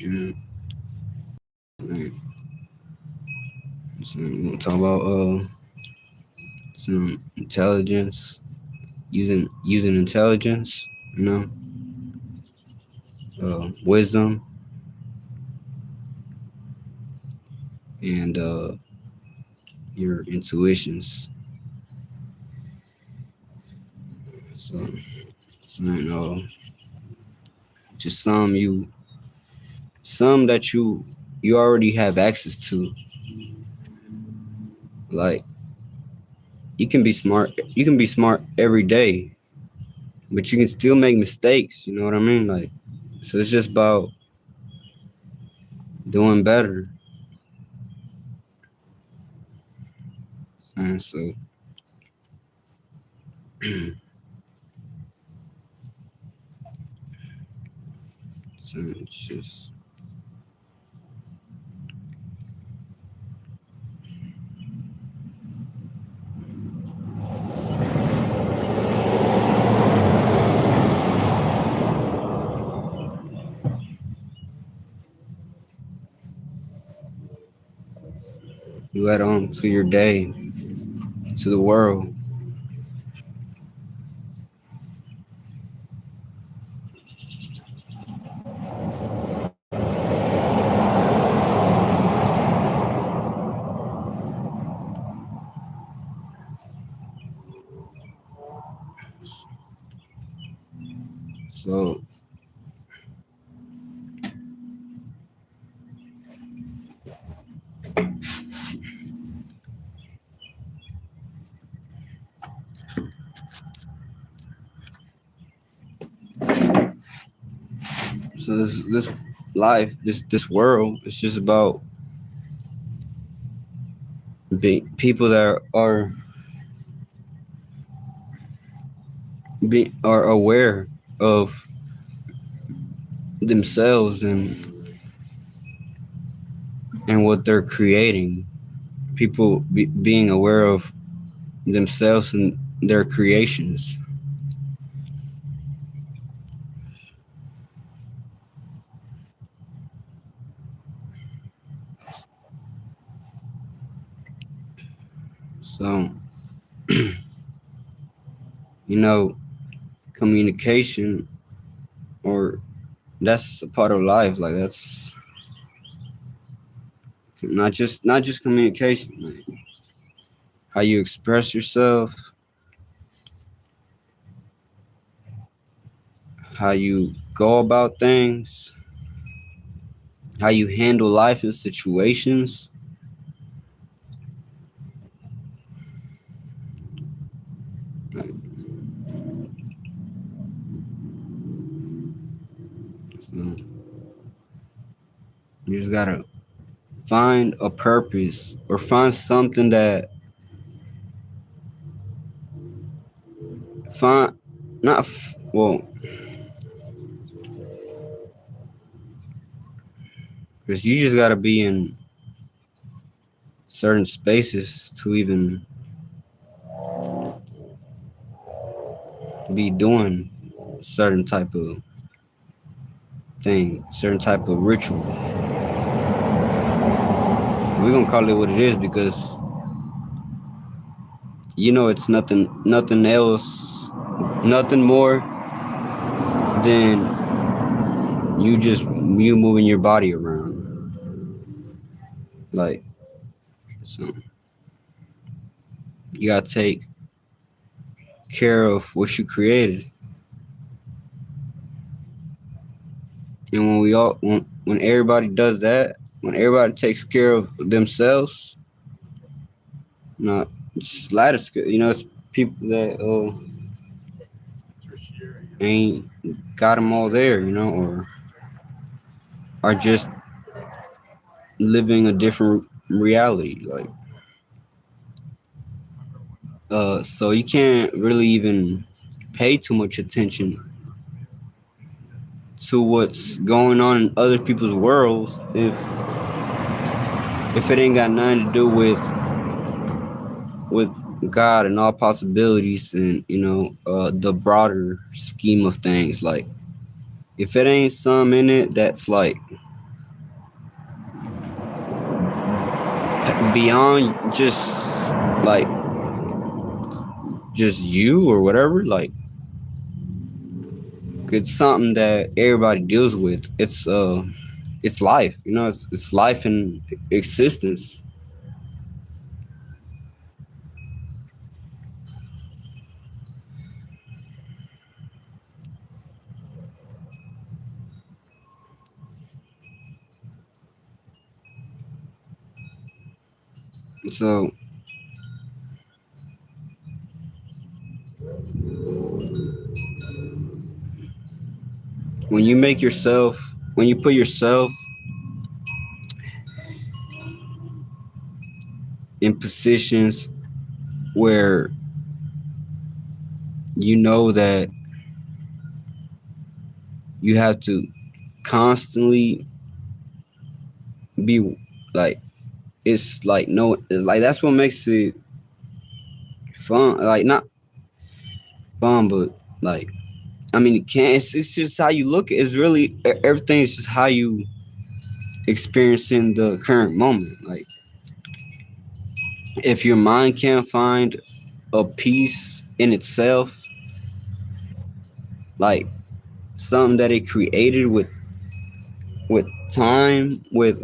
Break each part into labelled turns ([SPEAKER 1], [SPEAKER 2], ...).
[SPEAKER 1] Yeah. Like, so we want to talk about some intelligence, using intelligence, you know, wisdom, and your intuitions. So, you know, just some that you already have access to. Like you can be smart every day, but you can still make mistakes. You know what I mean? Like, so it's just about doing better. And so, so it's just you add on to your day, to the world. So this life, this world, it's just about being people that are aware of themselves and what they're creating. People being aware of themselves and their creations. So, you know, communication, or that's a part of life. Like, that's not just communication. Like, how you express yourself, how you go about things, how you handle life and situations. Like, so you just gotta find a purpose, or find something that find not well, because you just gotta be in certain spaces to even be doing certain type of thing, certain type of rituals. We're gonna call it what it is, because it's nothing else, nothing more than you moving your body around. Like, so you gotta take care of what you created. And when everybody does that, when everybody takes care of themselves, not just ladder skill, it's people that ain't got them all there, or are just living a different reality. Like, so you can't really even pay too much attention to what's going on in other people's worlds if it ain't got nothing to do with God and all possibilities, and the broader scheme of things. Like, if it ain't some in it that's like beyond like just you or whatever. Like it's something that everybody deals with. It's life, you know. It's life and existence. So when you put yourself in positions where you know that you have to constantly be like, it's like no, it's like that's what makes it fun. Like not fun, but like I mean, it can. It's just how you look. It's really everything is just how you experiencing the current moment. Like if your mind can't find a peace in itself, like something that it created with time, with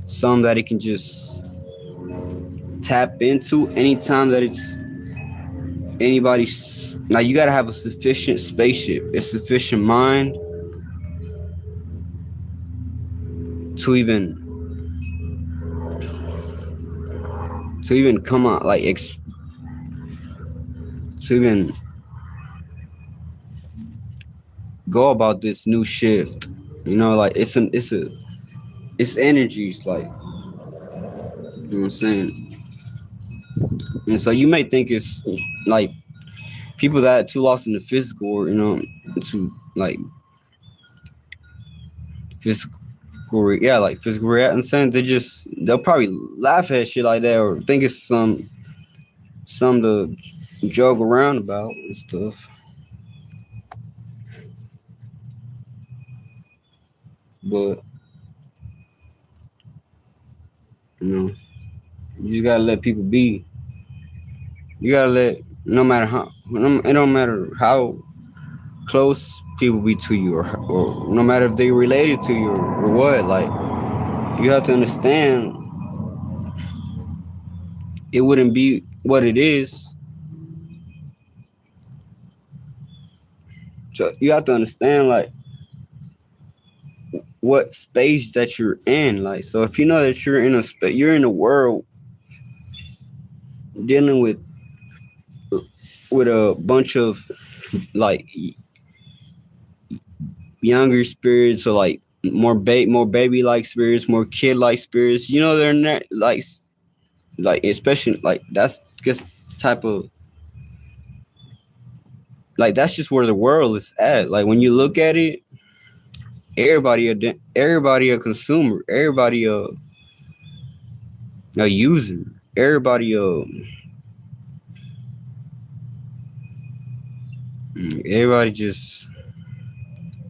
[SPEAKER 1] something that it can just tap into anytime that it's anybody's. Like you gotta have a sufficient spaceship, a sufficient mind to even come out like to even go about this new shift. You know, like it's energies, like you know what I'm saying. And so you may think it's like people that are too lost in the physical, or you know, to like physical, yeah, like physical reaction. Saying they'll probably laugh at shit like that or think it's some to joke around about and stuff. But you know, you just gotta let people be. You gotta let it don't matter how close people be to you, or no matter if they related to you or what. Like you have to understand it wouldn't be what it is. So you have to understand like what space that you're in. Like so, if you know that you're in a space, you're in a world dealing with a bunch of like younger spirits, or like more baby like spirits, more kid like spirits. You know they're not like especially like that's just type of like that's just where the world is at. Like when you look at it, everybody a consumer, everybody a user, everybody everybody just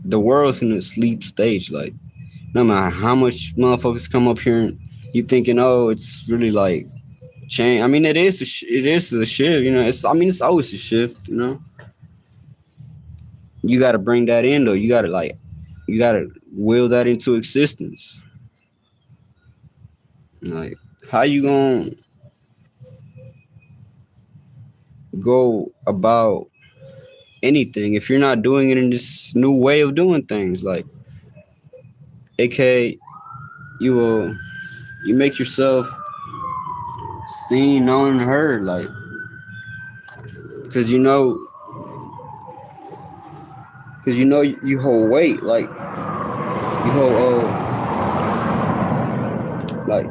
[SPEAKER 1] the world's in a sleep stage. Like no matter how much motherfuckers come up here and you thinking, oh, it's really like change. I mean, it is a shift. You know, it's always a shift. You know, you got to bring that in though. You gotta will that into existence. Like, how you gonna go about anything if you're not doing it in this new way of doing things? Like, aka, you will you make yourself seen, known, and heard. Like, cause you hold weight. Like, you hold like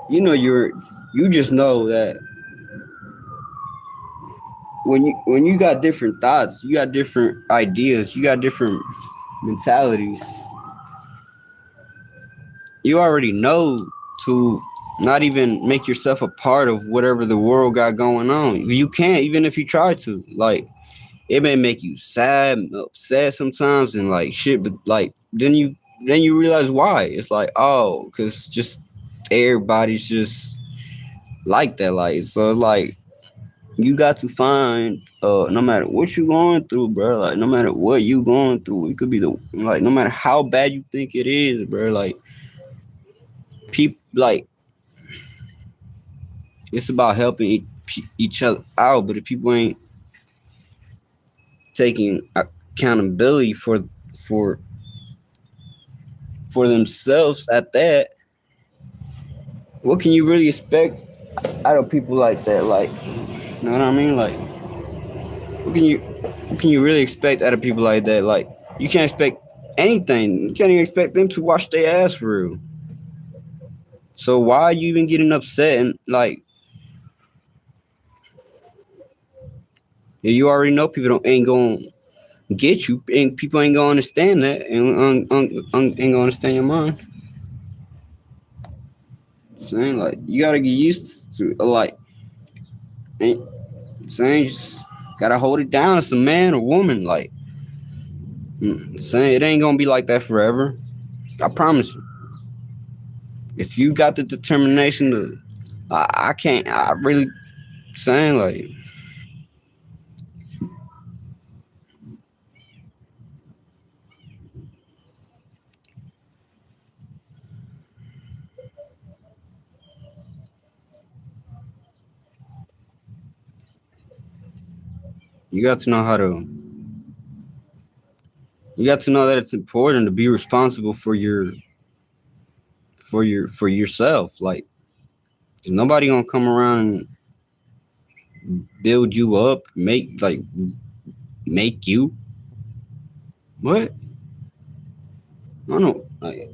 [SPEAKER 1] you just know that when you got different thoughts, you got different ideas, you got different mentalities, you already know to not even make yourself a part of whatever the world got going on. You can't, even if you try to. Like it may make you sad, upset sometimes, and like shit. But like then you realize why. It's like, oh, because just everybody's just like that. Like, so it's like you got to find, no matter what you going through, bro. Like, no matter what you going through, it could be the like, no matter how bad you think it is, bro. Like, people like it's about helping each other out. But if people ain't taking accountability for for themselves at that, what can you really expect out of people like that? Like, you know what I mean? Like, what can you really expect out of people like that? Like, you can't expect anything. You can't even expect them to wash their ass for real. So why are you even getting upset? And like, you already know people don't ain't gonna get you, and people ain't gonna understand that, and ain't gonna understand your mind. Saying like, you gotta get used to like, ain't saying just gotta hold it down as a man or woman. Like, saying it ain't gonna be like that forever. I promise you. If you got the determination to, I can't. I really saying like, you got to know how to. You got to know that it's important to be responsible for yourself. Like, there's nobody gonna come around and build you up, make you. What? I don't know. Like,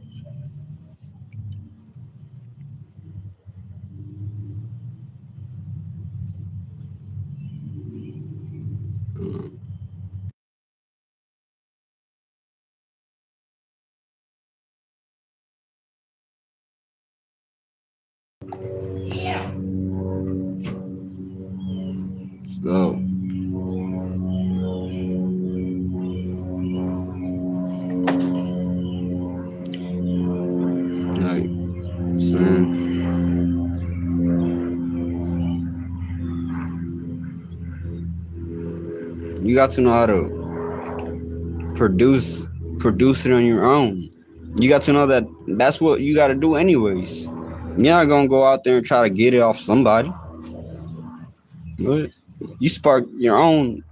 [SPEAKER 1] so like saying, you got to know how to produce produce it on your own. You got to know that that's what you got to do anyways. You're not gonna go out there and try to get it off somebody. But you spark your own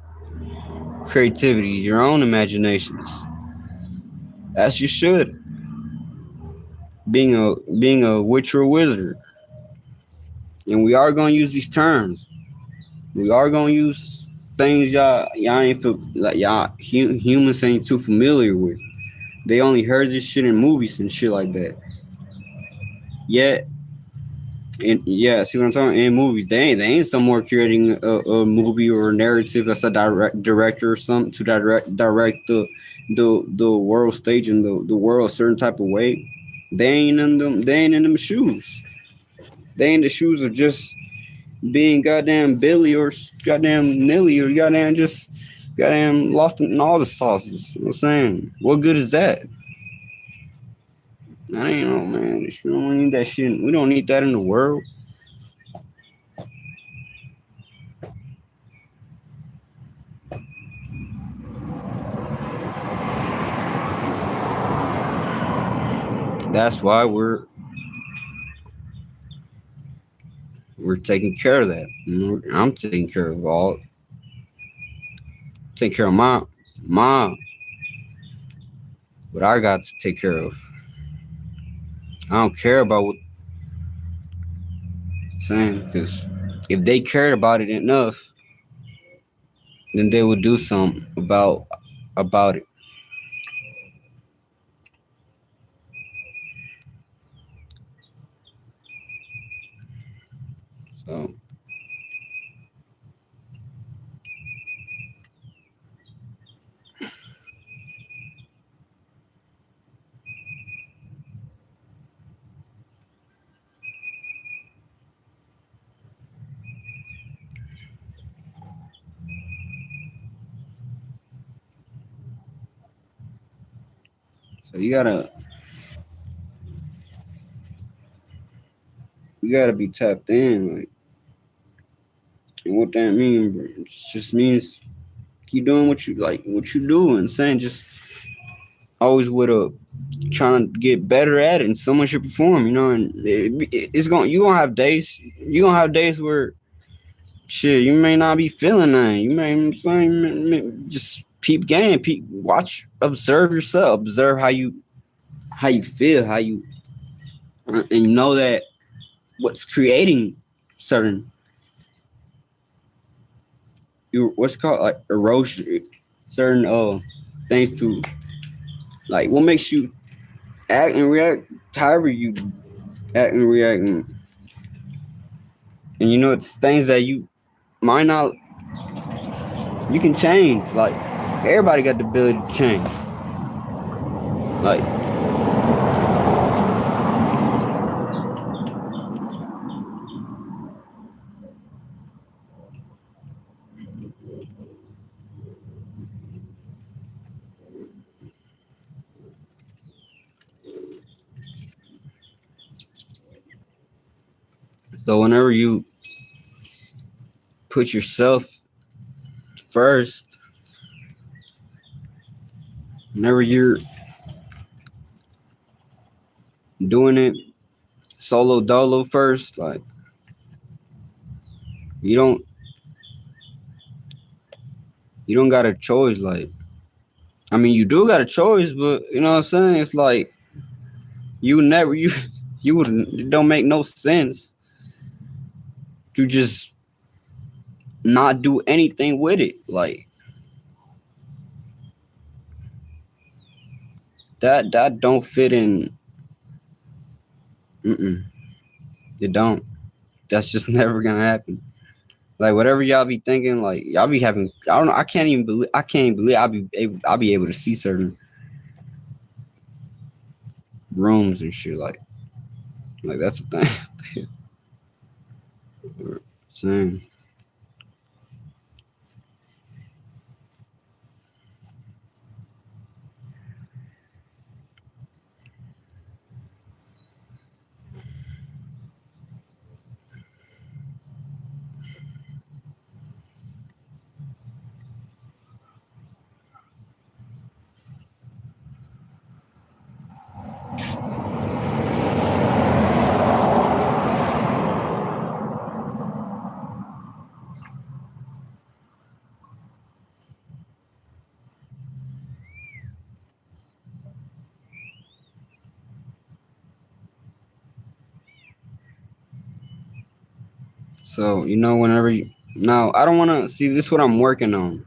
[SPEAKER 1] creativity, your own imaginations, as you should. Being a witch or a wizard, and we are gonna use these terms. We are gonna use things y'all ain't like humans ain't too familiar with. They only heard this shit in movies and shit like that. Yet, and yeah, see what I'm talking? In movies, they ain't somewhere creating a movie or a narrative as a director or something to direct the world stage and the world a certain type of way. They ain't in them. They ain't in them shoes. They in the shoes of just being goddamn Billy or goddamn Nilly or goddamn just goddamn lost in all the sauces. You know what I'm saying? What good is that? I ain't know, man. We don't need that shit. We don't need that in the world. That's why we're taking care of that. I'm taking care of all. Take care of my mom. What I got to take care of. I don't care about what I'm saying because if they cared about it enough, then they would do something about it. So So you gotta be tapped in, like, and what that means, bro, it just means keep doing what you like, what you do, and saying just always with a trying to get better at it, and someone should perform, and it's going you gonna have days where shit you may not be feeling that. Just peep game, peep watch, observe yourself, observe how you feel, how you and you know that what's creating certain what's called like erosion, certain things to like what makes you act and react however you act and react, and it's things that you might not you can change. Like everybody got the ability to change. Like so whenever you put yourself first, whenever you're doing it solo dolo first, like you don't you don't got a choice. Like I mean you do got a choice, but you know what I'm saying? It's like you never you wouldn't it don't make no sense to just not do anything with it. Like that don't fit in. Mm-mm, it don't. That's just never gonna happen. Like whatever y'all be thinking, like y'all be having. I don't know. I can't believe I'll be able to see certain rooms and shit. Like that's a thing. Same. So whenever you now, I don't want to see this. Is what I'm working on.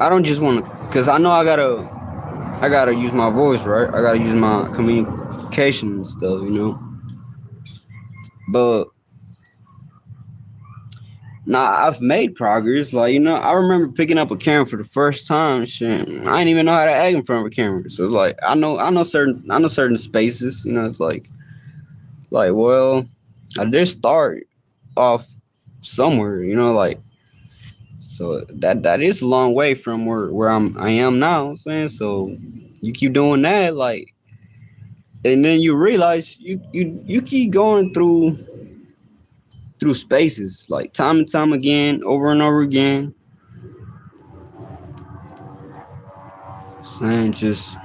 [SPEAKER 1] I don't just want to, cause I know I gotta use my voice, right? I gotta use my communication and stuff. But now I've made progress. Like I remember picking up a camera for the first time. Shit, I didn't even know how to act in front of a camera. So it's like I know certain spaces. It's like well, I did start off somewhere. Like so that is a long way from where I am now. I'm saying so. You keep doing that, like, and then you realize you keep going through spaces like time and time again, over and over again, saying just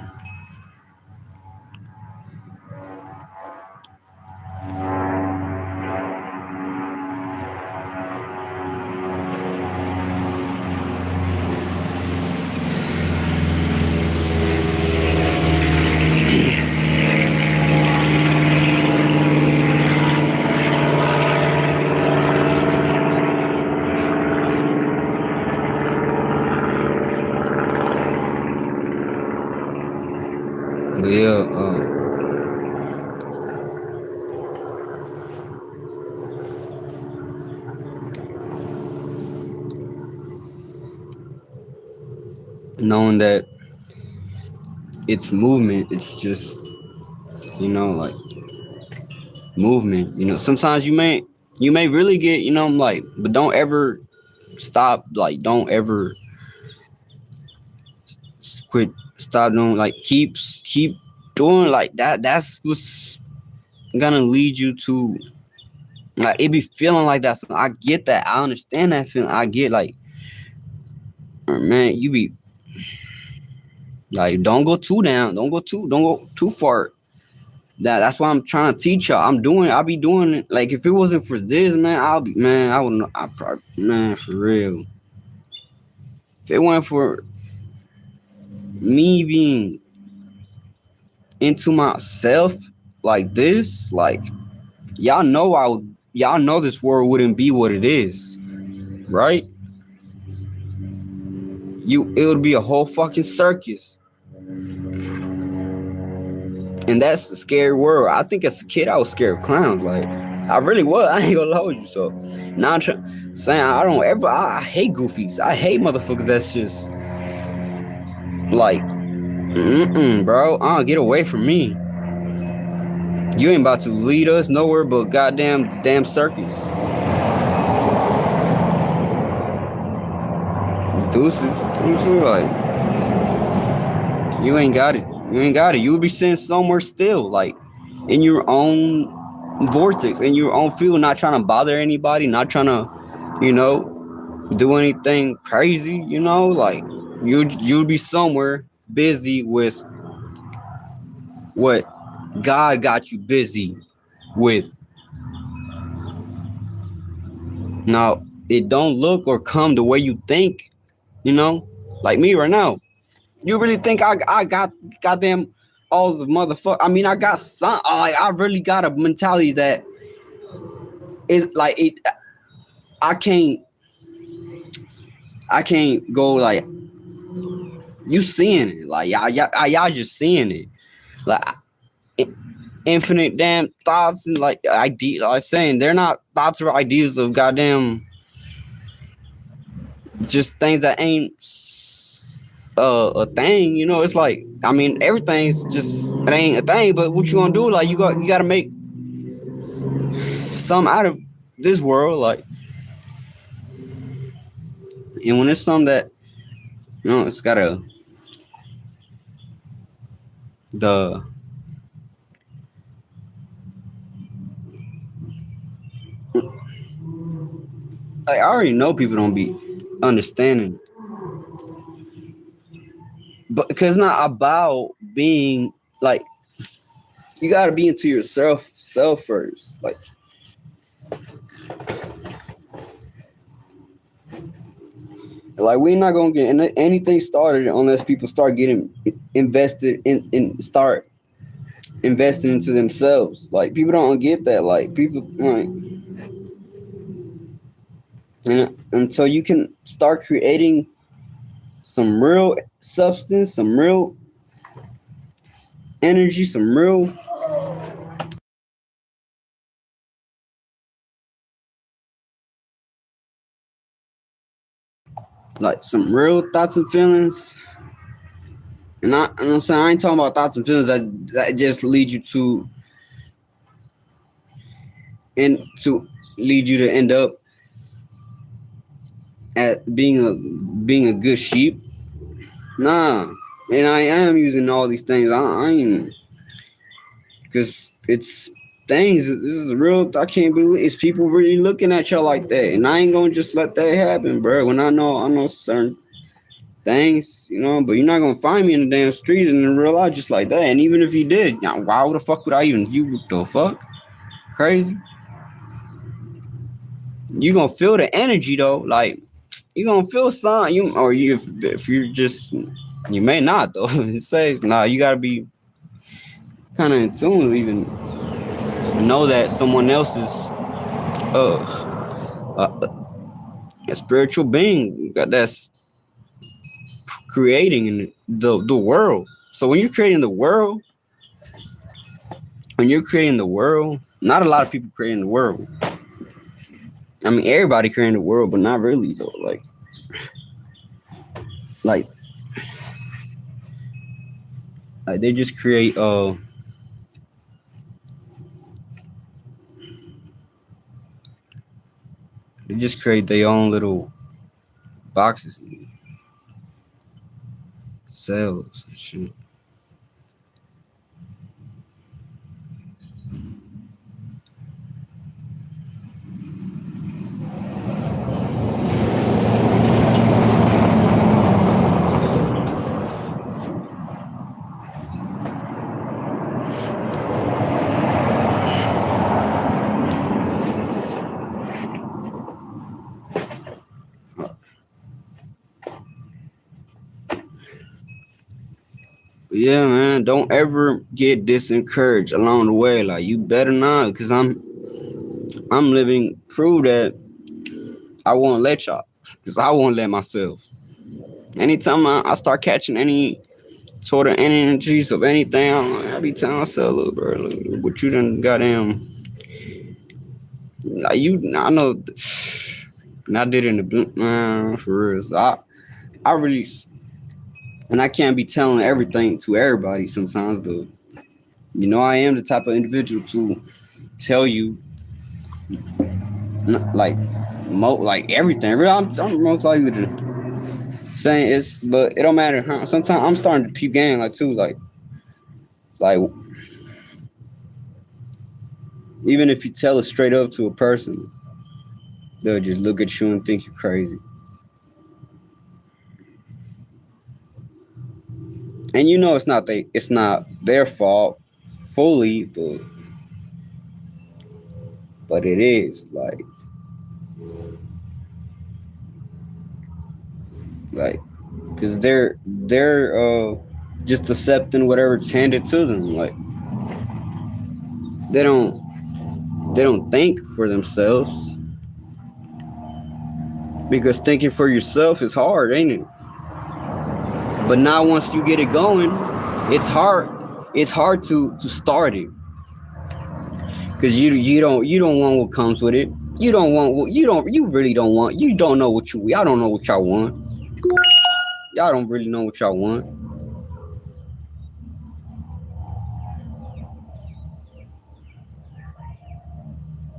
[SPEAKER 1] but yeah, knowing that it's movement, it's just like movement. Sometimes you may really get like, but don't ever stop. Like don't ever quit, stop doing, like, keep doing like that. That's what's gonna lead you to, like, it be feeling like that. So I get that. I understand that feeling. I get, like, man, you be like, don't go too down. Don't go too far. That's why I'm trying to teach y'all. I'll be doing it. Like, if it wasn't for this, man, I wouldn't, I probably, man, for real. If it wasn't for me being into myself like this, like, y'all know this world wouldn't be what it is, right? It would be a whole fucking circus. And that's a scary world. I think as a kid I was scared of clowns. Like, I really was. I ain't gonna hold you. So now I'm saying I hate goofies. I hate motherfuckers that's just like, bro. Get away from me. You ain't about to lead us nowhere but damn circus. Deuces, like, you ain't got it. You ain't got it. You'll be sitting somewhere still, like, in your own vortex, in your own field, not trying to bother anybody, not trying to, do anything crazy, like, you'll be somewhere busy with what God got you busy with. Now, it don't look or come the way you think, like me right now. You really think I got goddamn all the motherfucker? I mean, I got some. Like, I really got a mentality that is like it. I can't go like, you seeing it. Like, y'all just seeing it. Like, infinite damn thoughts and, like, ideas. Like, saying they're not thoughts or ideas of goddamn just things that ain't a thing. It's like, I mean, everything's just, it ain't a thing. But what you gonna do? Like, you gotta make some out of this world. Like, and when it's something that, it's gotta, the like, I already know people don't be understanding, but because it's not about being like, you gotta be into yourself first. Like, we're not gonna get anything started unless people start getting invested in start investing into themselves. Like, people don't get that. Like, people, like, and until you can start creating some real substance, some real energy, some real, like, some real thoughts and feelings. And I'm saying, I ain't talking about thoughts and feelings that just lead you to end up at being a good sheep. Nah. And I am using all these things. I ain't, because it's things. This is real. I can't believe it's people really looking at y'all like that, and I ain't gonna just let that happen, bro. When I know certain things, but you're not gonna find me in the damn streets and in real life just like that. And even if you did, why the fuck would I even? What the fuck? Crazy. You gonna feel the energy though, like, you gonna feel something. If you just, you may not though. It says, nah, you gotta be kind of in tune to even know that someone else is a spiritual being that's creating in the world. So when you're creating the world, not a lot of people creating the world. I mean, everybody creating the world, but not really though. Like they just create their own little boxes. cells and shit. Yeah, man, don't ever get disencouraged along the way. Like, you better not, because I'm living proof that I won't let y'all, because I won't let myself. Anytime I start catching any sort of energies of anything, I be telling myself, look, bro, look, what you done goddamn, like, I know, and I did it in the blue, man, for real. So I really, and I can't be telling everything to everybody sometimes, but I am the type of individual to tell you, like, like everything. Really, I'm most likely to saying it's, but it don't matter. Huh? Sometimes I'm starting to peep game, like, too, like even if you tell it straight up to a person, they'll just look at you and think you're crazy. And it's not their fault fully, but it is like because they're just accepting whatever's handed to them. Like, they don't think for themselves, because thinking for yourself is hard, ain't it? But now once you get it going, it's hard. It's hard to start it, because you don't want what comes with it. You don't want what you really don't want. You don't know what y'all don't know what y'all want. Y'all don't really know what y'all want.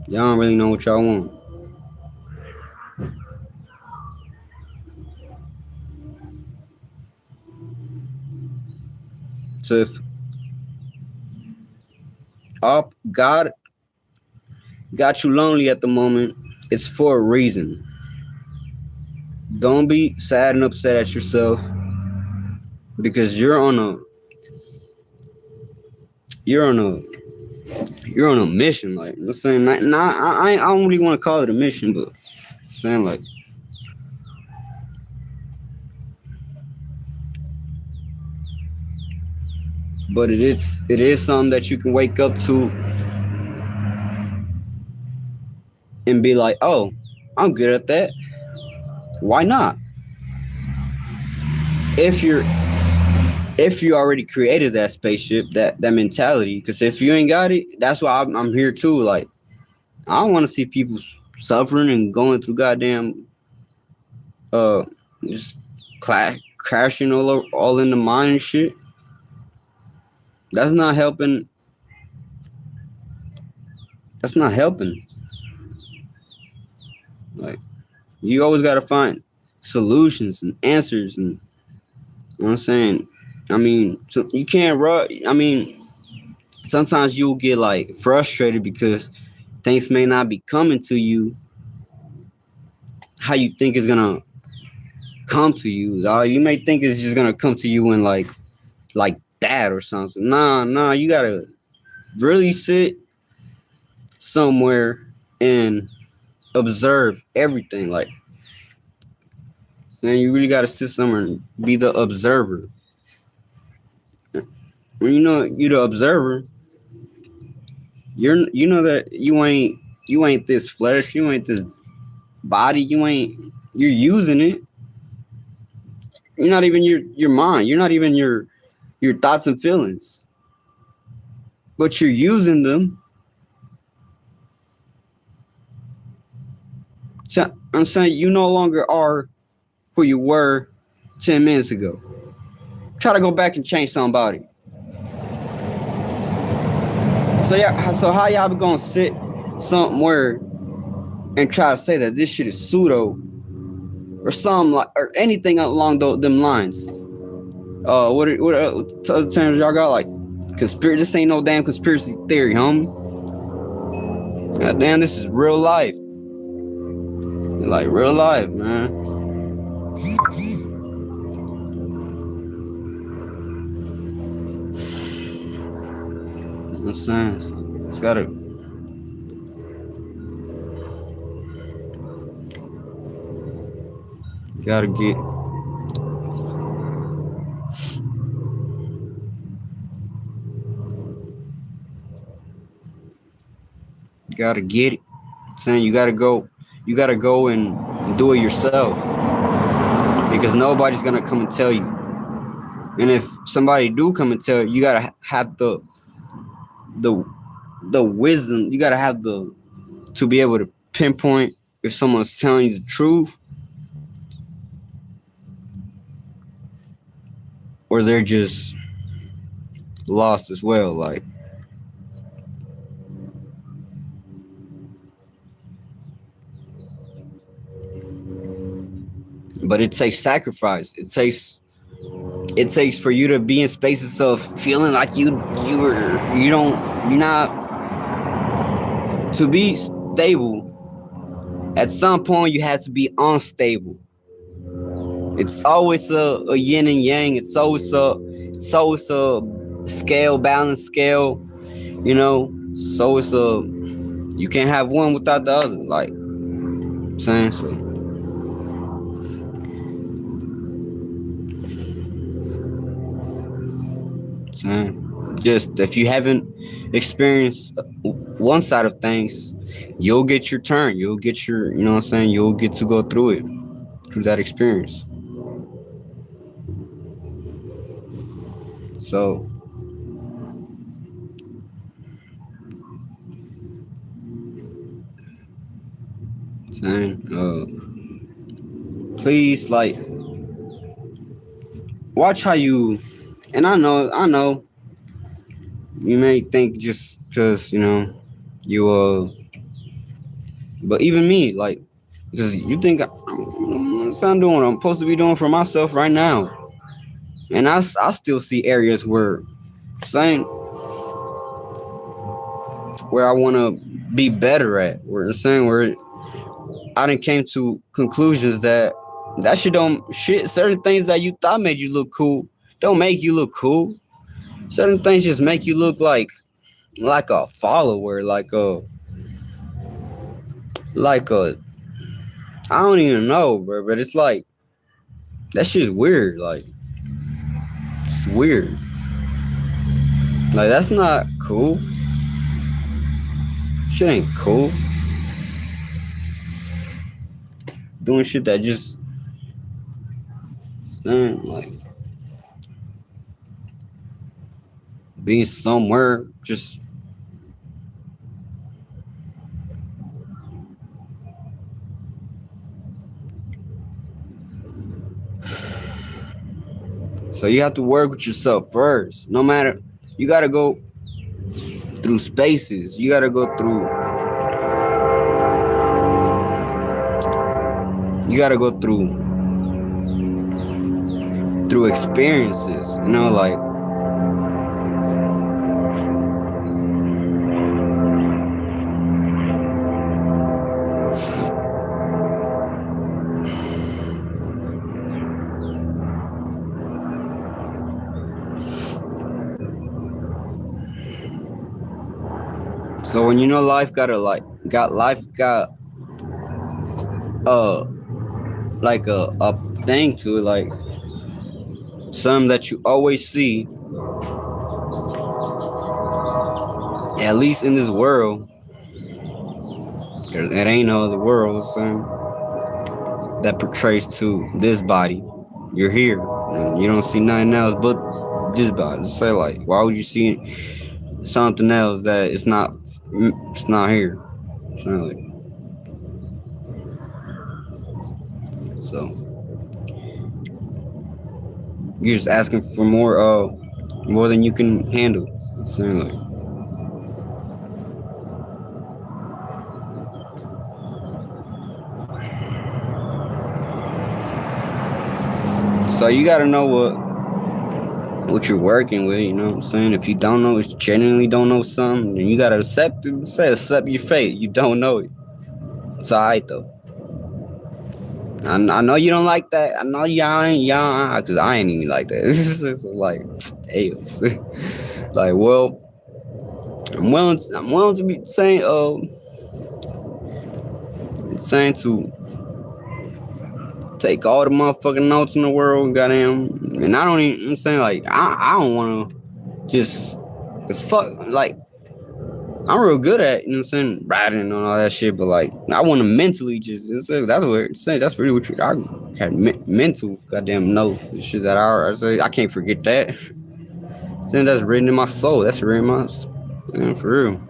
[SPEAKER 1] Y'all don't really know what y'all want. So if God got you lonely at the moment, it's for a reason. Don't be sad and upset at yourself, because you're on a mission. Like, I'm saying, I don't really want to call it a mission, but I'm saying, like, but it is something that you can wake up to and be like, oh, I'm good at that. Why not? If you already created that spaceship, that mentality, because if you ain't got it, that's why I'm here too. Like, I don't want to see people suffering and going through goddamn uh just crashing all in the mine and shit. That's not helping. That's not helping. Like, you always gotta find solutions and answers, and you know what I'm saying. I mean, so you can't rush. I mean, sometimes you'll get like frustrated because things may not be coming to you how you think it's gonna come to you. You may think it's just gonna come to you in like that or something. Nah, you gotta really sit somewhere and observe everything. Like, saying, you really gotta sit somewhere and be the observer. When you're the observer, you know that you ain't this flesh, you ain't this body, you're using it. You're not even your mind. You're not even your thoughts and feelings. But you're using them. So I'm saying, you no longer are who you were 10 minutes ago. Try to go back and change somebody. So yeah, so how y'all be gonna sit somewhere and try to say that this shit is pseudo or something, like, or anything along them lines? What other terms y'all got? Like conspiracy. This ain't no damn conspiracy theory, homie. God damn, this is real life. Like real life, man. You know what I'm saying? So it's gotta get. You gotta get it. I'm saying you gotta go and do it yourself because nobody's gonna come and tell you. And if somebody do come and tell you, you gotta have the the wisdom. You gotta have the to be able to pinpoint if someone's telling you the truth or they're just lost as well. Like, but it takes sacrifice. It takes for you to be in spaces of feeling like you're not to be stable. At some point, you have to be unstable. It's always a yin and yang. It's always a scale, balance scale. You know, so it's you can't have one without the other. Like, I'm saying so. Just if you haven't experienced one side of things, you'll get your turn. You'll get your, you know what I'm saying? You'll get to go through it, through that experience. So, saying, please, like, watch how you, and I know, you may think just because, you, but even me, like, because you think I'm doing what I'm supposed to be doing for myself right now. And I still see areas where, saying, where I want to be better at, where I done came to conclusions that shit don't, certain things that you thought made you look cool don't make you look cool. Certain things just make you look like a follower, like a I don't even know, bro, but it's like that shit's weird. Like, it's weird. Like, that's not cool. Shit ain't cool. Doing shit that just like being somewhere just so you have to work with yourself first. No matter, you gotta go through spaces. You gotta go through. You gotta go through experiences. You know, like. So when life got like a thing to it, like something that you always see, at least in this world, it ain't no other world, that portrays to this body. You're here, and you don't see nothing else but this body. Say, like, why would you see something else that it's not here? So you're just asking for more than you can handle. Saying, like, so you gotta know what you're working with, you know what I'm saying? If you don't know, genuinely don't know something, then you gotta accept it. Accept your fate. You don't know it. It's alright though. I know you don't like that. I know y'all, cause I ain't even like that. It's like, damn. Like, well, I'm willing to be saying to take all the motherfucking notes in the world, goddamn. And I don't even, I'm saying like, I don't want to just, cause fuck, like, I'm real good at, you know what I'm saying, writing and all that shit, but like, I want to mentally just, that's what it's saying, that's really what I had mental goddamn notes and shit that I say, I can't forget that. Saying that's written in my soul, that's written in my, man, for real.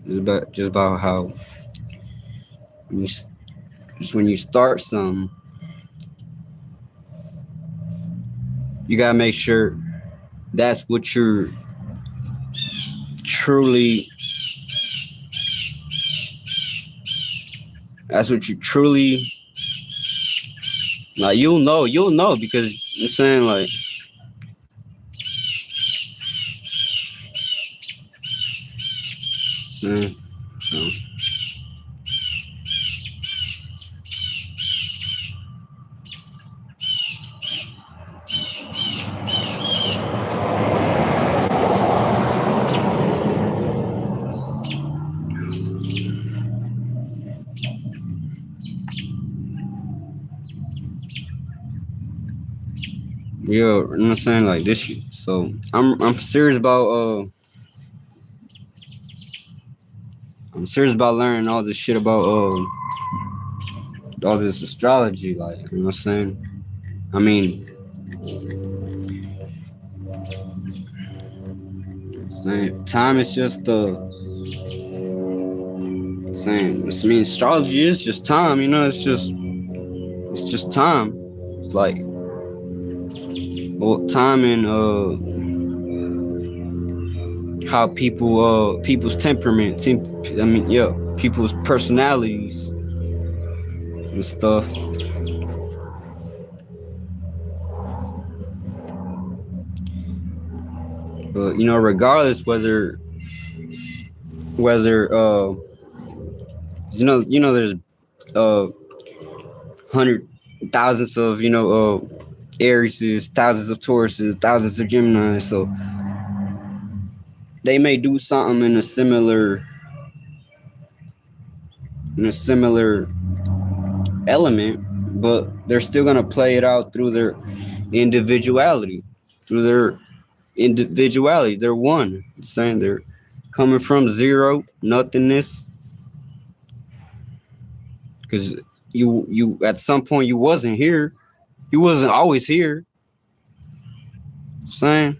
[SPEAKER 1] It's about, just about how, when you, just when you start something, you gotta make sure that's what you're truly, that's what you truly, like, you'll know because I'm saying like, saying, so, yeah, you know what I'm saying, like this shit. So I'm serious about learning all this shit about all this astrology, like, you know what I'm saying? I mean, saying time is just saying, I mean, astrology is just time, you know, it's just time. It's like, well, time and how people's temperament, I mean, yeah, people's personalities and stuff. But you know, regardless whether there's uh hundred thousands of Aries, thousands of Tauruses, thousands of Geminis, so they may do something in a similar element, but they're still gonna play it out through their individuality, through their individuality. They're one. It's saying they're coming from zero, nothingness, because you at some point you wasn't here. You wasn't always here. Saying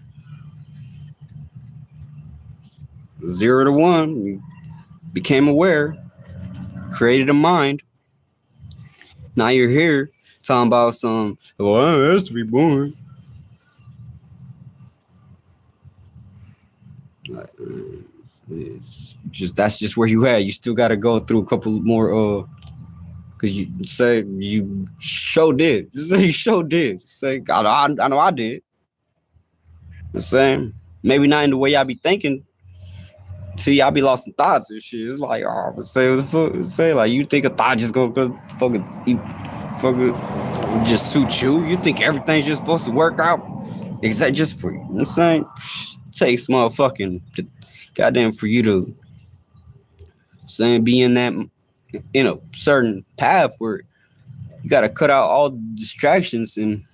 [SPEAKER 1] zero to one, you became aware, created a mind. Now you're here talking about some. Well, it has to be born. Like, it's just that's just where you at. You still got to go through a couple more. Cause you say you sure did. You sure did. Say I know I did. The same. Maybe not in the way I be thinking. See, I be lost in thoughts and shit. It's like, oh, say what the fuck, say like you think a thought just gonna go fucking just suit you? You think everything's just supposed to work out exact just for you? You know what I'm saying? Takes motherfucking goddamn for you to saying be in that certain path where you gotta cut out all distractions and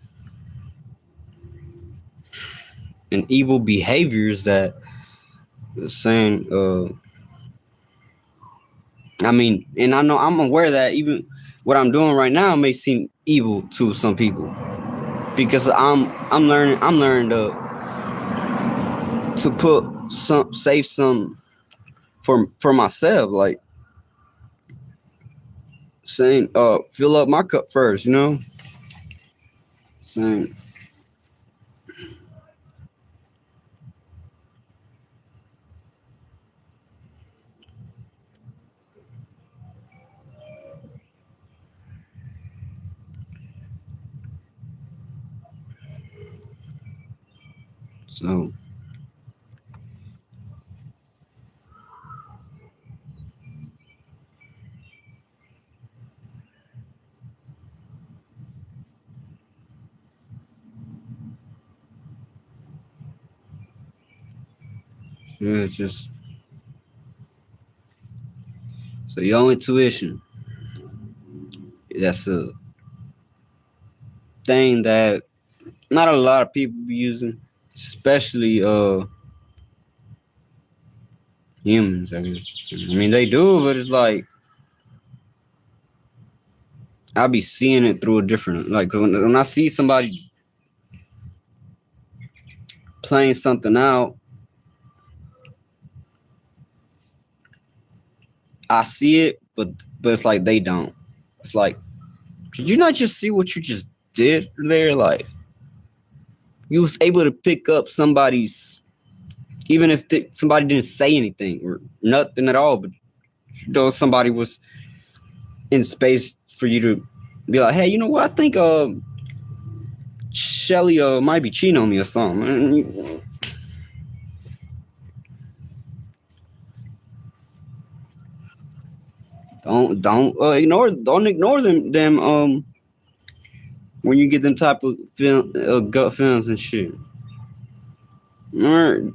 [SPEAKER 1] evil behaviors that saying I mean, and I know I'm aware that even what I'm doing right now may seem evil to some people because I'm learning to put some save some for myself, like saying fill up my cup first, you know, saying So yeah, it's just so your intuition. That's a thing that not a lot of people be using, especially humans. I guess. I mean they do, but it's like I be seeing it through a different like when I see somebody playing something out, I see it, but it's like they don't. It's like, did you not just see what you just did there? Like you was able to pick up somebody's, even if somebody didn't say anything or nothing at all, but though somebody was in space for you to be like, hey, you know what? I think Shelly might be cheating on me or something. Don't ignore them when you get them type of gut feelings and shit. Or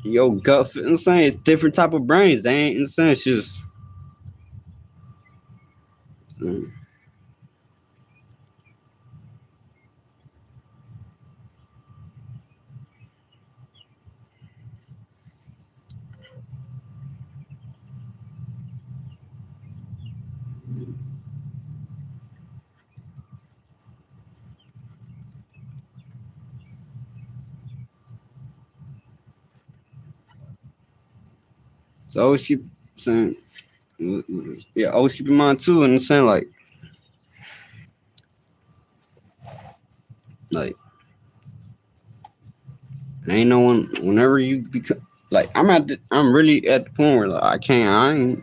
[SPEAKER 1] your gut feel, I'm saying it's different type of brains. They ain't in saying it's just so always keep saying yeah, always keep in mind too, and I'm saying like ain't no one whenever you become like I'm really at the point where like, I ain't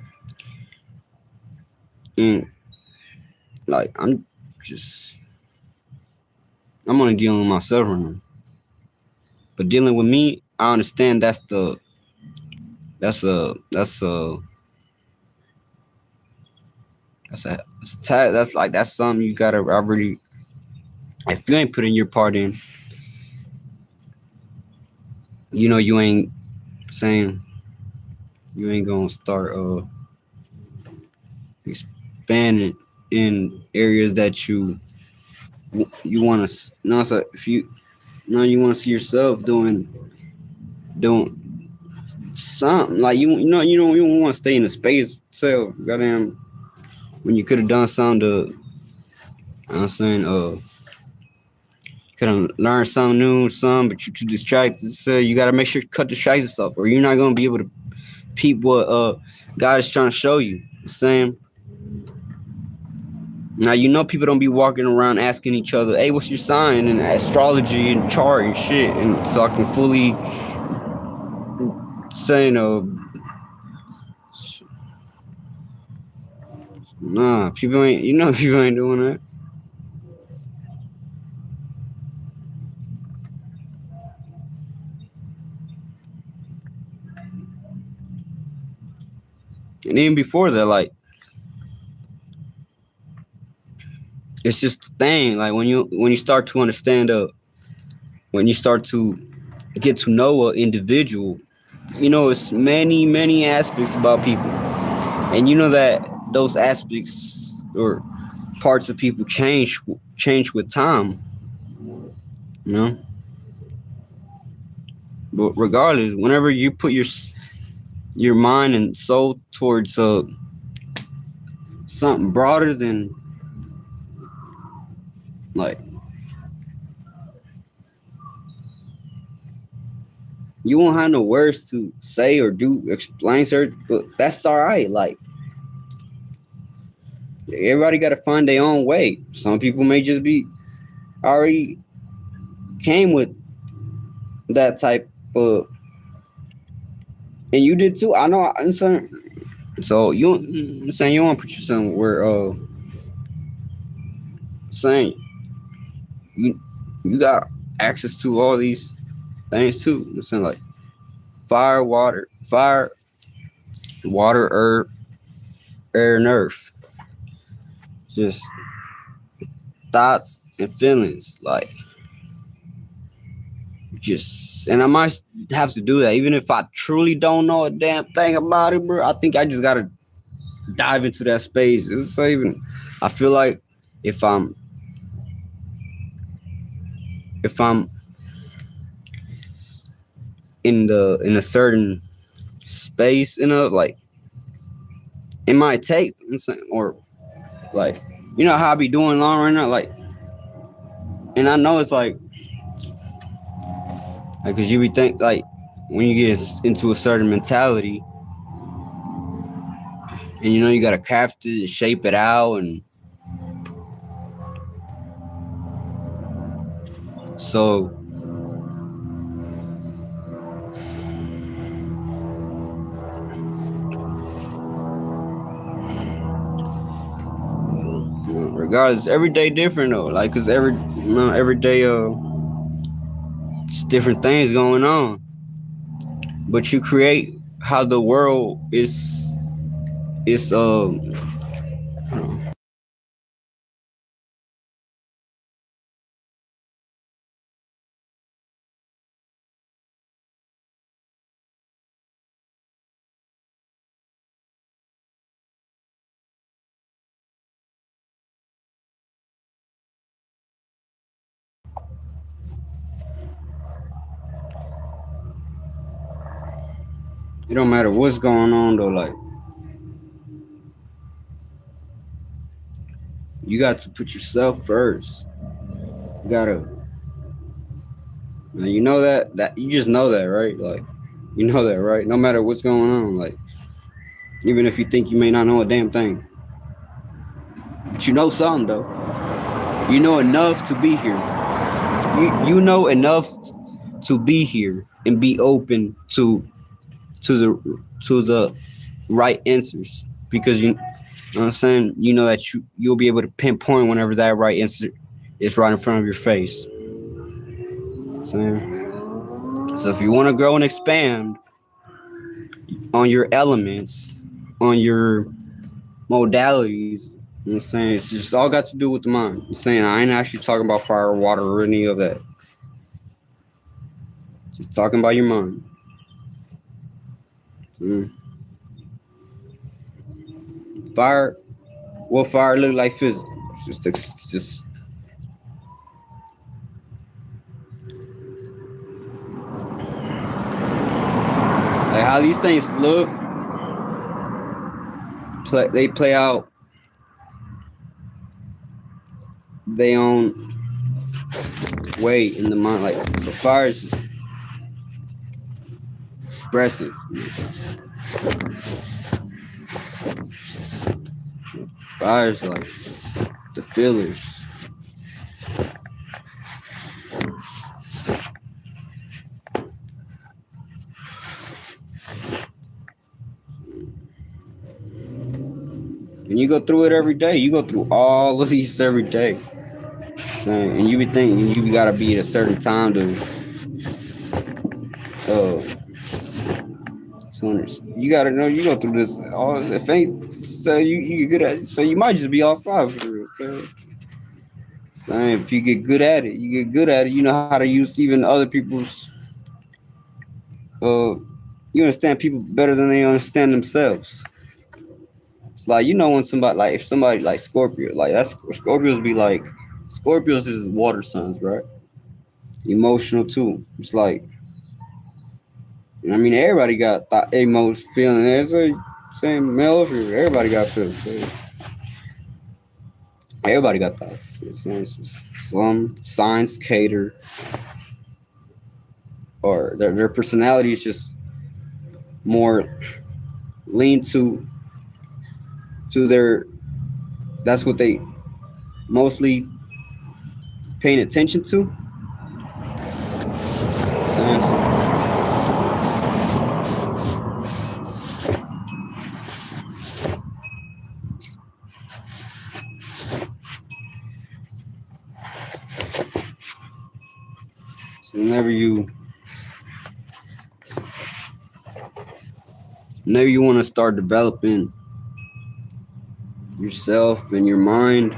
[SPEAKER 1] like just I'm only dealing with myself right now. But dealing with me, I understand that's a that's like that's something you gotta I really if you ain't putting your part in, you know you ain't saying you ain't gonna start expanding in areas that you want to so if you want to see yourself doing something like you don't want to stay in the space itself goddamn when you could have done something to I'm saying could have learned something new but you're too distracted so you got to make sure you cut distract yourself or you're not gonna be able to peep what God is trying to show you the same. Now you know people don't be walking around asking each other, "Hey, what's your sign?" and astrology and chart and shit, and so I can fully say, nah, people ain't, people ain't doing that. And even before that, like, it's just the thing. Like when you start to understand, when you start to get to know an individual, it's many aspects about people, and you know that those aspects or parts of people change with time. You know, but regardless, whenever you put your mind and soul towards something broader than like you won't have no words to say or do explain certain, but that's all right. Like everybody got to find their own way. Some people may just be already came with that type of, and you did too. I know. I'm saying, so I'm saying you want to put yourself where saying you got access to all these things too. It's like fire, water, earth, air, and earth. Just thoughts and feelings, like just. And I might have to do that, even if I truly don't know a damn thing about it, bro. I think I just gotta dive into that space. It's so even. I feel like if I'm if I'm in a certain space, like it might take or like how I be doing long right now, like, and I know it's like cause you be think like when you get into a certain mentality, and you gotta craft it and shape it out, and so regardless, every day different though, like cause every day it's different things going on, but you create how the world is it don't matter what's going on though, like you got to put yourself first. You gotta, you know that you just know that, right? Like you know that, right? No matter what's going on, like even if you think you may not know a damn thing, but you know something though. You know enough to be here. You know enough to be here and be open to the right answers, because you know what I'm saying, that you'll be able to pinpoint whenever that right answer is right in front of your face. Saying, so if you want to grow and expand on your elements, on your modalities, you know what I'm saying, it's just all got to do with the mind. I'm saying I ain't actually talking about fire, water, or any of that. Just talking about your mind. Fire, what fire look like physically? Just like how these things look. They play out their own way in the mind. Like so, fire is expressive. Fire is like the feelers. And you go through it every day. You go through all of these every day. And you be thinking you gotta be at a certain time to you gotta know you go through this all if ain't so you get good at it, so you might just be outside for real. Okay? So if you get good at it, you know how to use even other people's you understand people better than they understand themselves. Like when somebody like if somebody like Scorpio, like that's Scorpios be like Scorpios is water signs, right? Emotional too. It's like I mean everybody got emotional feeling. There's a same male or female. Everybody got feelings. Everybody got thoughts. Some signs cater or their personality is just more lean to their that's what they mostly paying attention to. So whenever you Maybe you want to start developing yourself and your mind.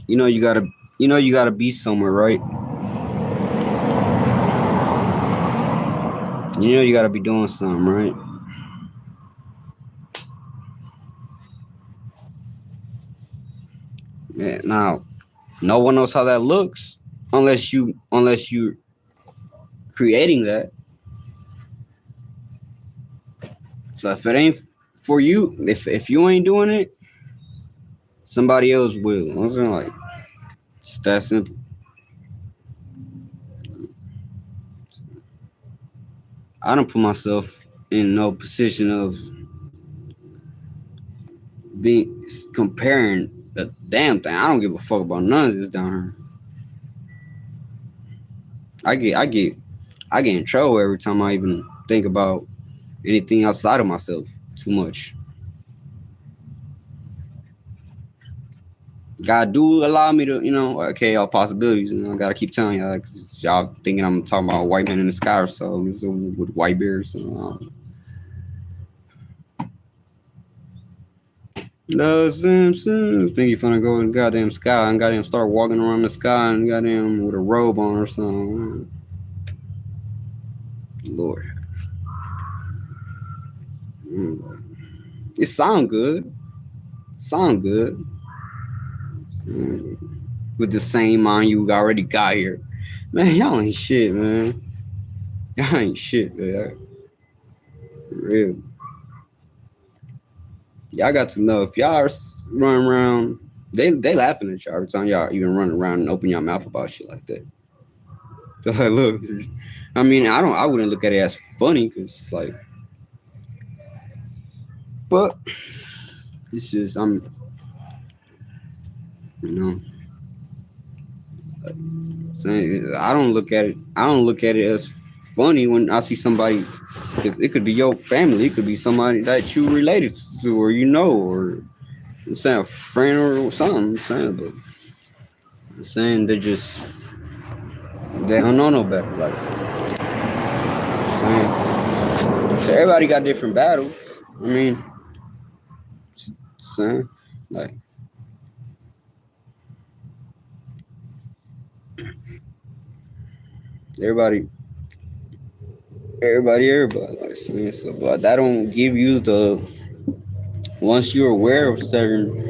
[SPEAKER 1] You know you gotta you gotta be somewhere, right? You know you gotta be doing something, right? Yeah, now no one knows how that looks unless you creating that. So if it ain't for you, if you ain't doing it, somebody else will. I'm saying, like, it's that simple. I don't put myself in no position of being comparing the damn thing. I don't give a fuck about none of this down here. I get in trouble every time I even think about anything outside of myself too much. God do allow me to, okay, all possibilities. I gotta keep telling y'all, like, y'all thinking I'm talking about white man in the sky or so with white beards. The Simpsons think you finna go in the goddamn sky and goddamn start walking around the sky and goddamn with a robe on or something. Lord, it sound good. Sound good. With the same mind you already got here. Man, y'all ain't shit, man. Y'all ain't shit, man. For real. Y'all got to know if y'all are running around, they laughing at y'all every time y'all even running around and open your mouth about shit like that. Just like, look, I mean, I wouldn't look at it as funny because it's like, but it's just you know, like, saying I don't look at it. I don't look at it as funny when I see somebody. It could be your family. It could be somebody that you related to or or I'm saying a friend or something. I'm saying, but I'm saying they don't know no better. Like I'm saying, so everybody got different battles. I mean, saying like everybody, everybody. Like saying so, but that don't give you the once you're aware of certain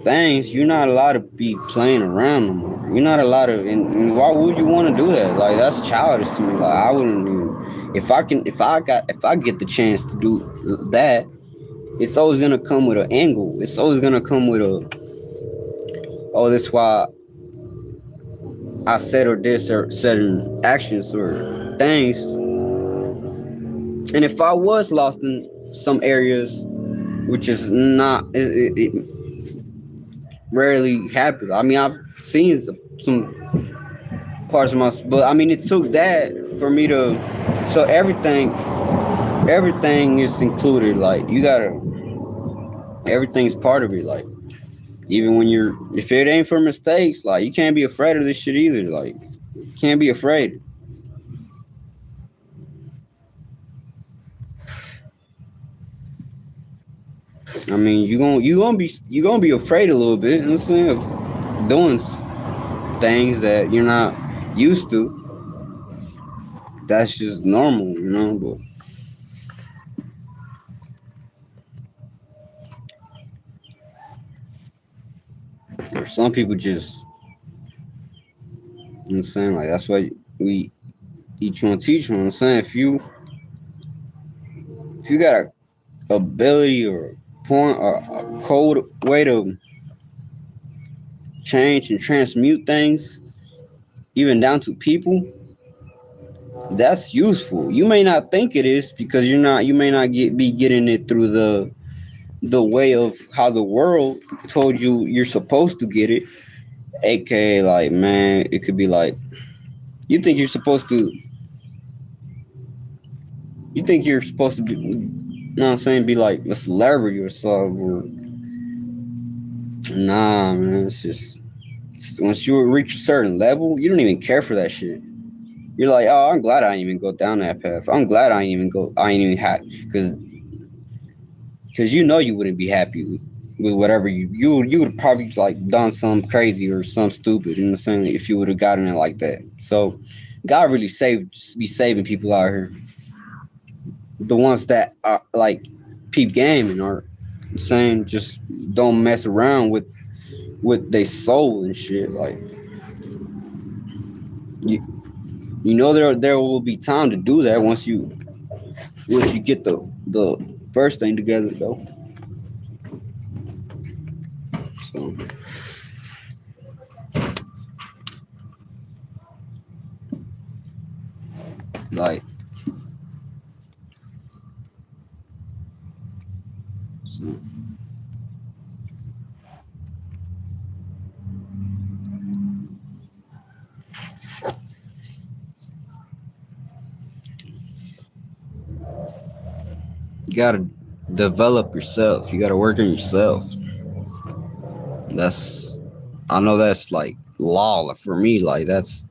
[SPEAKER 1] things, you're not allowed to be playing around no more. You're not allowed to, and why would you want to do that? Like that's childish to me. Like I wouldn't even, if I get the chance to do that, it's always gonna come with an angle. It's always gonna come with oh, that's why I said or did certain actions or things. And if I was lost in some areas, which is not, it rarely happens. I mean, I've seen some parts of my, but I mean, it took that for me to, so everything is included. Like you gotta, everything's part of it. Like even when if it ain't for mistakes, like you can't be afraid of this shit either. Like you can't be afraid. I mean, you gonna be afraid a little bit. You know what I'm saying, of doing things that you're not used to. That's just normal. But some people just, you know what I'm saying, like that's why we each one teach one. You know what I'm saying, if you got a ability or a point or a code way to change and transmute things, even down to people, that's useful. You may not think it is because you may not be getting it through the way of how the world told you you're supposed to get it. AK, like, man, it could be like you think you're supposed to be, you know what I'm saying, be like a celebrity or something. Or, nah, man, once you reach a certain level, you don't even care for that shit. You you're like, oh, I'm glad I didn't even go down that path. I'm glad I ain't even had, because you know you wouldn't be happy with whatever you would probably like done something crazy or something stupid. You know what I'm saying? If you would have gotten it like that. So God really be saving people out here. The ones that are like peep gaming or saying just don't mess around with their soul and shit. Like you you know there will be time to do that once you get the first thing together though. So like you gotta develop yourself. You gotta work on yourself. That's I know that's like law for me. Like that's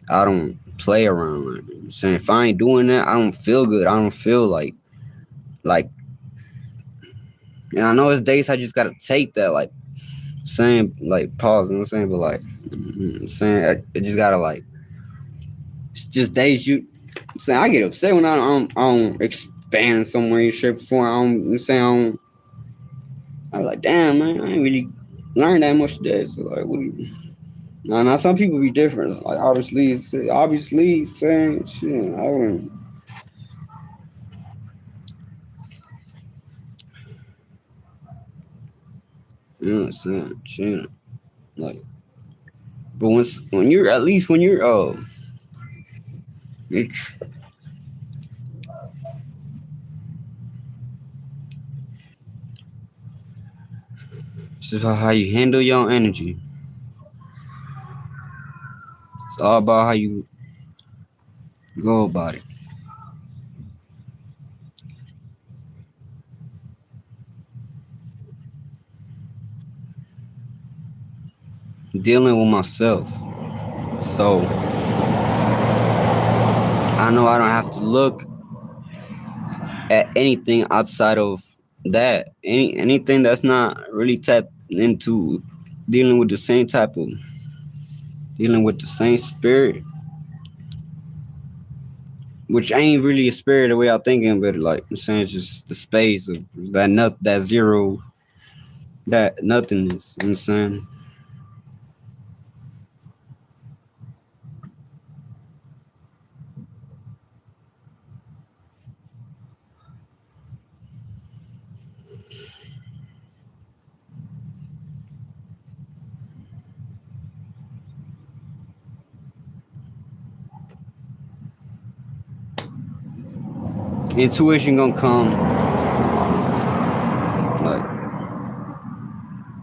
[SPEAKER 1] I don't play around. Like, I'm saying if I ain't doing that, I don't feel good. I don't feel like. And I know it's days I just gotta take that. Like saying like pause. You know what I'm saying, but like saying I just gotta like. It's just days you saying I get upset when I don't expand somewhere shape or form. I'm saying I'm like damn man, I ain't really learned that much today. So like what? Now some people be different. Like obviously saying shit. I wouldn't. You know what I'm saying? Shit. Like, but when you're at least when you're it's just about how you handle your own energy. It's all about how you go about it. Dealing with myself. So I know I don't have to look at anything outside of that. Anything that's not really tapped into dealing with the same type of dealing with the same spirit, which ain't really a spirit the way I'm thinking, but like I'm saying, it's just the space of that zero, that nothingness. You know what I'm saying? Intuition gonna come like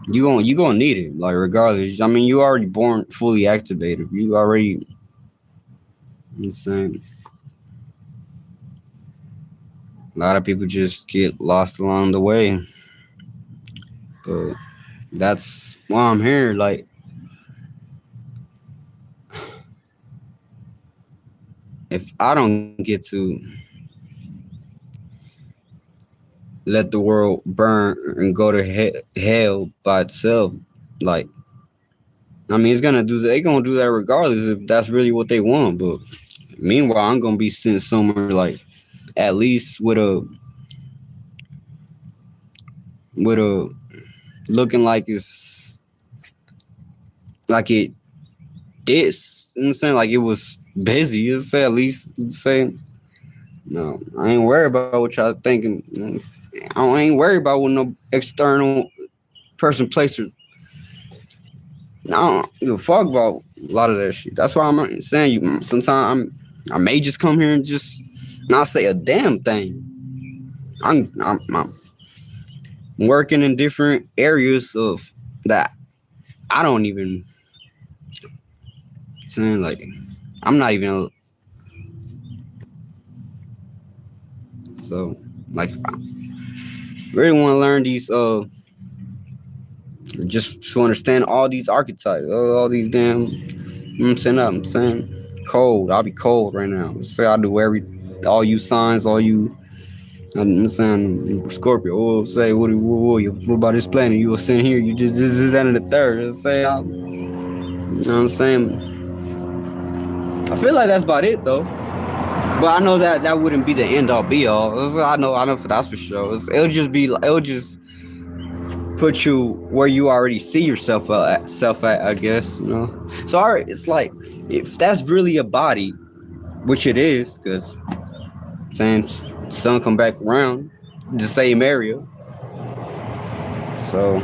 [SPEAKER 1] you gonna need it like regardless. I mean you already born fully activated. You already insane. A lot of people just get lost along the way, but that's why I'm here. Like if I don't get to let the world burn and go to hell by itself, like I mean it's gonna do they gonna do that regardless if that's really what they want. But meanwhile, I'm gonna be sent somewhere like at least with a looking like it's like it is. You know what I'm saying? Like it was busy. You say at least say no. I ain't worried about what y'all thinking. I ain't worried about what no external person place or I don't give a fuck about a lot of that shit. That's why I'm saying you sometimes I may just come here and just not say a damn thing. I'm working in different areas of that I don't even saying like I'm not even so like I really want to learn these just to understand all these archetypes, all these damn you know what I'm saying. Cold. I'll be cold right now. Say I do all you signs, all you. I'm saying Scorpio. Oh, say what about this planet? You will send here. You just this is that and the third. Say you know what I'm saying. I feel like that's about it though. But I know that that wouldn't be the end all be all. I know for that's for sure. It'll just put you where you already see yourself at, I guess, you know. So alright, it's like if that's really a body, which it is, because saying sun come back around the same area. So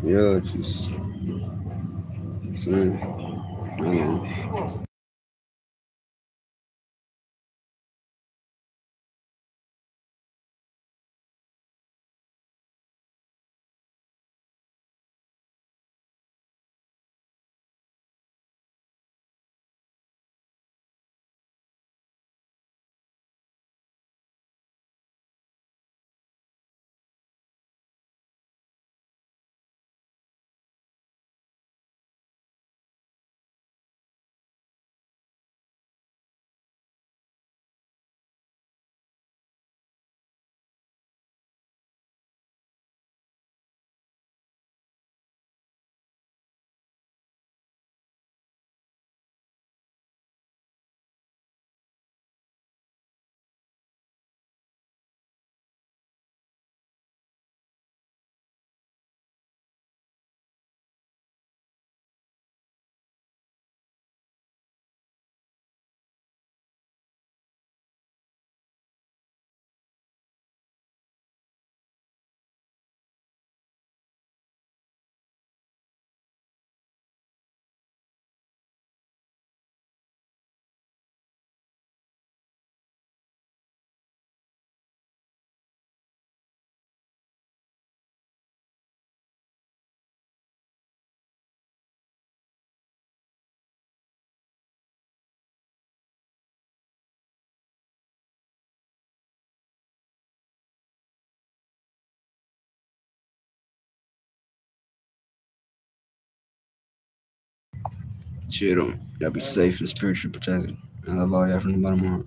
[SPEAKER 1] yeah, just saying, yeah. Chill. Y'all be safe and spiritual protected. I love all y'all from the bottom of my heart.